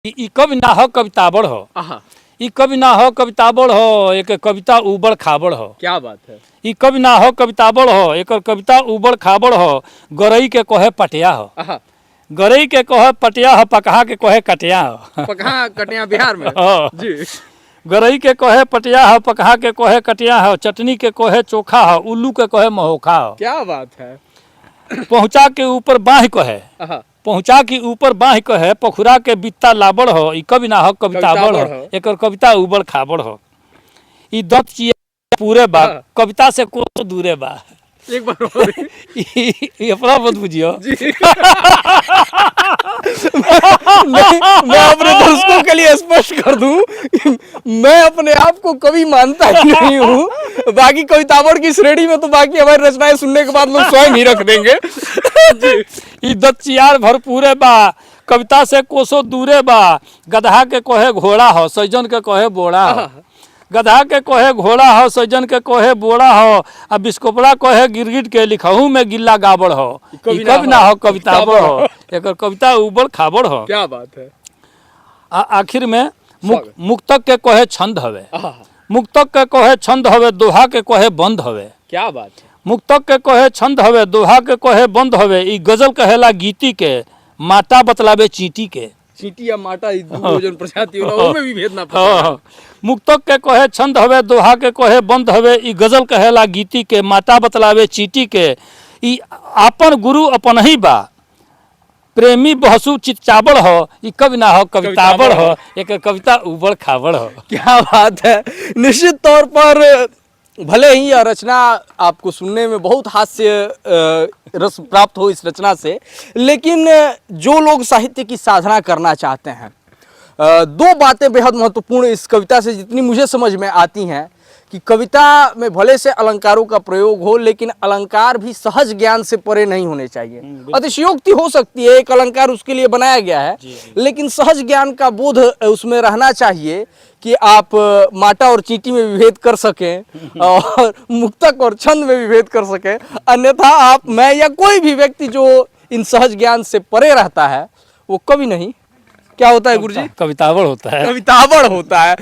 ई कवि ना हो कविताबड़ हो। ई कवि ना हो कविताबड़ हो, एक कविता उबड़ खाबड़ हो। क्या बात है। ई कवि ना हो कविताबड़ हो, एक कविता उबड़ खाबड़ हो। गरई के कहे पटिया हो, गरई के कहे पटिया हो, पकहा के कहे कटिया हो। पकहा कटिया बिहार में जी। गरई के कहे पटिया हो, पकहा के कहे कटिया हो, चटनी के कहे चोखा हो, उल्लू के कहे महोखा हो। क्या बात है। पहुँचा के ऊपर बाँह कहे, पहुँचा के ऊपर बाँह कहे, पखुरा के बित्ता लाबड़ हो। ई कवि ना हो कविताबड़ हो, एकर कविता उबड़ खाबड़ हो। ई दत चिया पूरे बा, कविता से कोसों दूरे बा। एक बार और ई अपना मत बुझियो जी। मैं अपने दर्शकों के लिए स्पष्ट कर दूं, मैं अपने आप को कवि मानता ही नहीं हूँ। बाकी कविताबड़ की श्रेणी में तो बाकी हमारी रचनाएं सुनने के बाद लोग स्वयं ही रख देंगे। ई दत चियार भरपूरे बा, कविता से कोसों दूरे बा। गधा के कहे घोड़ा हो, सैजन के कहे बोड़ा हो। गधा के कहे घोड़ा हो, सैजन के कहे बोड़ा हो। आ बिस्कोपड़ा कहे गिरगिट के, लिखहू में गिल्ला गाबड़ हो। ई कवि ना हो कविताबड़ हो, एकर कविता उबड़ खाबड़ हो। क्या बात है। आखिर में मुक्तक के कहे छंद हवे, मुक्तक के कहे छंद हवे, दोहा के कहे बंद हवे। क्या बात है। मुक्तक के कहे छंद हवे, दोहा के कहे बंद हवे। ई गजल कहेला गीती के, माटा बतलावे चींटी के। चींटी या माटा भोजन प्रजाति होला, ओमे भी भेद ना पता। मुक्तक के कहे छंद हवे, दोहा के कहे बंद हवे। ई गजल कहेला गीती के, माटा बतलावे चींटी के। ई आपन गुरु अपन ही बा, प्रेमी बहसु चितचाबड़ हो। ई कवि ना हो कविताबड़ हो, एक कविता उबड़ खाबड़ हो। क्या बात है। निश्चित तौर पर भले ही यह रचना आपको सुनने में बहुत हास्य रस प्राप्त हो इस रचना से, लेकिन जो लोग साहित्य की साधना करना चाहते हैं, दो बातें बेहद महत्वपूर्ण इस कविता से जितनी मुझे समझ में आती हैं कि कविता में भले से अलंकारों का प्रयोग हो, लेकिन अलंकार भी सहज ज्ञान से परे नहीं होने चाहिए। अतिशयोक्ति हो सकती है, एक अलंकार उसके लिए बनाया गया है, लेकिन सहज ज्ञान का बोध उसमें रहना चाहिए कि आप माटा और चींटी में विभेद कर सकें और मुक्तक और छंद में विभेद कर सकें। अन्यथा आप, मैं या कोई भी व्यक्ति जो इन सहज ज्ञान से परे रहता है वो कवि नहीं, क्या होता है गुरुजी? कविताबड़ होता है। कविताबड़ होता है।